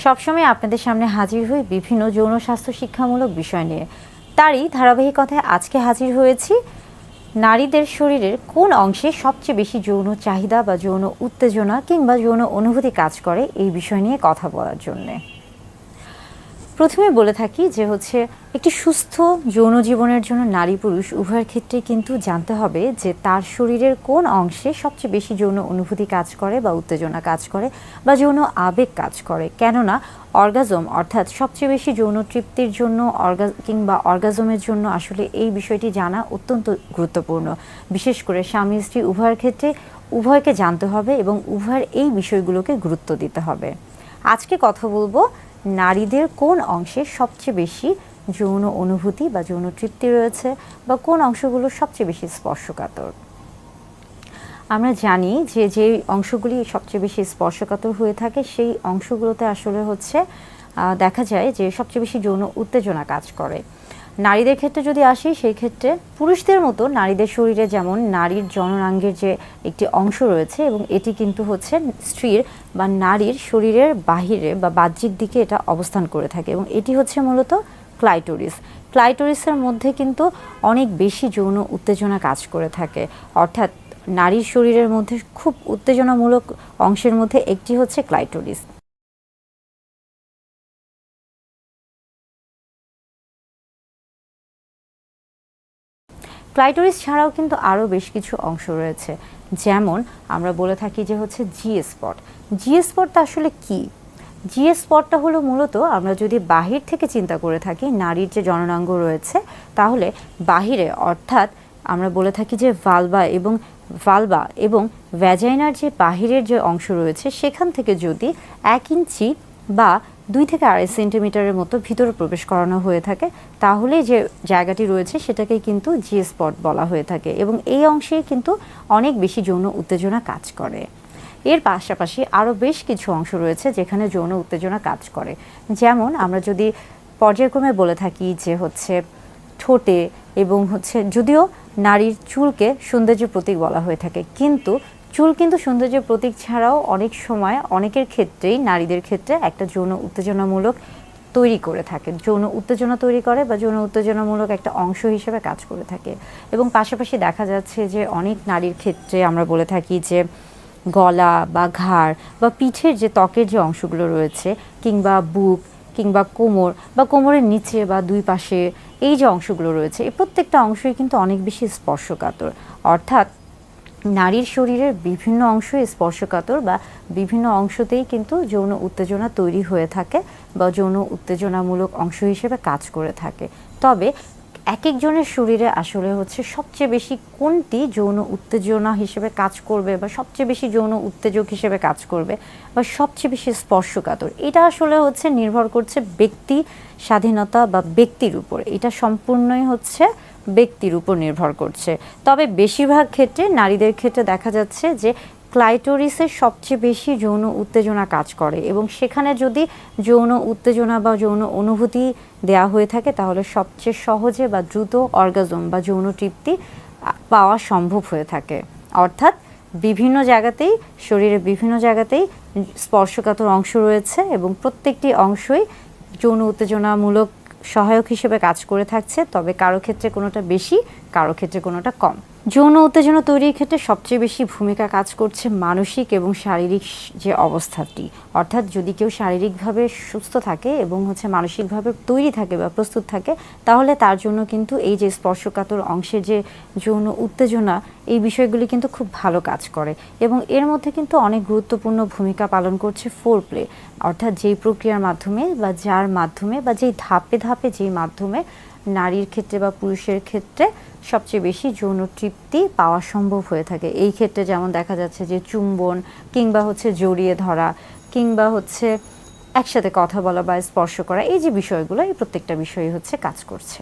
সবসময় আপনাদের সামনে হাজির হই বিভিন্ন যৌন স্বাস্থ্য শিক্ষামূলক বিষয় নিয়ে। তারই ধারাবাহিকতায় আজকে হাজির হয়েছি নারীদের শরীরের কোন অংশে সবচেয়ে বেশি যৌন চাহিদা বা যৌন উত্তেজনা কিংবা যৌন অনুভূতি কাজ করে এই বিষয় নিয়ে কথা বলার জন্যে। প্রথমে বলে থাকি যে একটি সুস্থ যৌন জীবনের জন্য নারী পুরুষ উভয়ের ক্ষেত্রে কিন্তু জানতে হবে যে তার শরীরের কোন অংশে সবচেয়ে বেশি যৌন অনুভূতি কাজ করে বা উত্তেজনা কাজ করে বা যৌন আবেগ কাজ করে। কেননা অর্গাজম অর্থাৎ সবচেয়ে বেশি যৌন তৃপ্তির জন্য কিংবা অর্গাজমের জন্য আসলে এই বিষয়টি জানা অত্যন্ত গুরুত্বপূর্ণ। বিশেষ করে স্বামী স্ত্রী উভয়ের ক্ষেত্রে উভয়কে জানতে হবে এবং উভয়ের এই বিষয়গুলোকে গুরুত্ব দিতে হবে। আজকে কথা বলবো নারীদের কোন অংশে সবচেয়ে বেশি যৌন অনুভূতি বা যৌন তৃপ্তি রয়েছে বা কোন অংশগুলো সবচেয়ে বেশি স্পর্শকাতর। আমরা জানি যে যে অংশগুলি সবচেয়ে বেশি স্পর্শকাতর হয়ে থাকে সেই অংশগুলোতে আসলে দেখা যায় যে সবচেয়ে বেশি যৌন উত্তেজনা কাজ করে। নারীদের ক্ষেত্রে যদি আসি সেই ক্ষেত্রে পুরুষদের মতো নারীদের শরীরে যেমন নারীর জননাঙ্গের যে একটি অংশ রয়েছে এবং এটি কিন্তু স্ত্রীর বা নারীর শরীরের বাহিরে বা বাহ্যিক দিকে এটা অবস্থান করে থাকে এবং এটি মূলত ক্লাইটোরিস। ক্লাইটোরিসের মধ্যে কিন্তু অনেক বেশি যৌন উত্তেজনা কাজ করে থাকে। অর্থাৎ নারীর শরীরের মধ্যে খুব উত্তেজনামূলক অংশের মধ্যে একটি ক্লাইটোরিস। ক্লাইটোরিস ছাড়াও কিন্তু আরও বেশ কিছু অংশ রয়েছে, যেমন আমরা বলে থাকি যে জি স্পট। জি স্পটটা আসলে কি? জি স্পটটা হলো মূলত আমরা যদি বাহির থেকে চিন্তা করে থাকি নারীর যে জননাঙ্গ রয়েছে তাহলে বাহিরে অর্থাৎ আমরা বলে থাকি যে ভালভা এবং ভ্যাজাইনার যে বাহিরের যে অংশ রয়েছে সেখান থেকে যদি 1 ইঞ্চি বা 2 থেকে 2.5 সেন্টিমিটারের মতো ভিতরে প্রবেশ করানো হয়ে থাকে তাহলে যে জায়গাটি রয়েছে সেটাকেই কিন্তু জি স্পট বলা হয়ে থাকে এবং এই অংশেই কিন্তু অনেক বেশি যৌন উত্তেজনা কাজ করে। এর পাশাপাশি আরও বেশ কিছু অংশ রয়েছে যেখানে যৌন উত্তেজনা কাজ করে, যেমন আমরা যদি পর্যায়ক্রমে বলে থাকি যে ঠোঁটে এবং যদিও নারীর চুলকে সৌন্দর্যের প্রতীক বলা হয়ে থাকে, কিন্তু চুল কিন্তু সৌন্দর্যের প্রতীক ছাড়াও অনেক সময় অনেকের ক্ষেত্রেই নারীদের ক্ষেত্রে একটা যৌন উত্তেজনামূলক তৈরি করে থাকে, যৌন উত্তেজনা তৈরি করে বা যৌন উত্তেজনামূলক একটা অংশ হিসেবে কাজ করে থাকে। এবং পাশাপাশি দেখা যাচ্ছে যে অনেক নারীর ক্ষেত্রে আমরা বলে থাকি যে গলা বা ঘাড় বা পিঠের যে ত্বকের যে অংশগুলো রয়েছে কিংবা বুক কিংবা কোমর বা কোমরের নিচে বা দুই পাশে এই যে অংশগুলো রয়েছে এই প্রত্যেকটা অংশই কিন্তু অনেক বেশি স্পর্শকাতর। অর্থাৎ নারীর শরীরের বিভিন্ন অংশই স্পর্শকাতর বা বিভিন্ন অংশতেই কিন্তু যৌন উত্তেজনা তৈরি হয়ে থাকে বা যৌন উত্তেজনামূলক অংশ হিসেবে কাজ করে থাকে। তবে এক একজনের শরীরে আসলে সবচেয়ে বেশি কোনটি যৌন উত্তেজনা হিসেবে কাজ করবে বা সবচেয়ে বেশি যৌন উত্তেজক হিসেবে কাজ করবে বা সবচেয়ে বেশি স্পর্শকাতর, এটা আসলে নির্ভর করছে ব্যক্তি স্বাধীনতা বা ব্যক্তির উপর। এটা সম্পূর্ণই ব্যক্তির উপর নির্ভর করছে। তবে বেশিরভাগ ক্ষেত্রে নারীদের ক্ষেত্রে দেখা যাচ্ছে যে ক্লাইটোরিসের সবচেয়ে বেশি যৌন উত্তেজনা কাজ করে এবং সেখানে যদি যৌন উত্তেজনা বা যৌন অনুভূতি দেয়া হয়ে থাকে তাহলে সবচেয়ে সহজে বা দ্রুত অর্গাজম বা যৌন তৃপ্তি পাওয়া সম্ভব হয়ে থাকে। অর্থাৎ বিভিন্ন জায়গাতেই শরীরের বিভিন্ন জায়গাতেই স্পর্শকাতর অংশ রয়েছে এবং প্রত্যেকটি অংশই যৌন উত্তেজনামূলক সহায়ক হিসেবে কাজ করে থাকছে, তবে কারো ক্ষেত্রে কোনোটা বেশি কারো ক্ষেত্রে কোনোটা কম। যৌন উত্তেজনা তৈরির ক্ষেত্রে সবচেয়ে বেশি ভূমিকা কাজ করছে মানসিক এবং শারীরিক যে অবস্থাটি। অর্থাৎ যদি কেউ শারীরিকভাবে সুস্থ থাকে এবং মানসিকভাবে তৈরি থাকে বা প্রস্তুত থাকে তাহলে তার জন্য কিন্তু এই যে স্পর্শকাতর অংশের যে যৌন উত্তেজনা এই বিষয়গুলি কিন্তু খুব ভালো কাজ করে এবং এর মধ্যে কিন্তু অনেক গুরুত্বপূর্ণ ভূমিকা পালন করছে ফোরপ্লে। অর্থাৎ যেই প্রক্রিয়ার মাধ্যমে বা যার মাধ্যমে বা যেই ধাপে ধাপে যেই মাধ্যমে নারীর ক্ষেত্রে বা পুরুষের ক্ষেত্রে সবচেয়ে বেশি যৌন তৃপ্তি পাওয়া সম্ভব হয়ে থাকে। এই ক্ষেত্রে যেমন দেখা যাচ্ছে যে চুম্বন কিংবা জড়িয়ে ধরা কিংবা একসাথে কথা বলা বা স্পর্শ করা, এই যে বিষয়গুলো এই প্রত্যেকটা বিষয়ই কাজ করছে।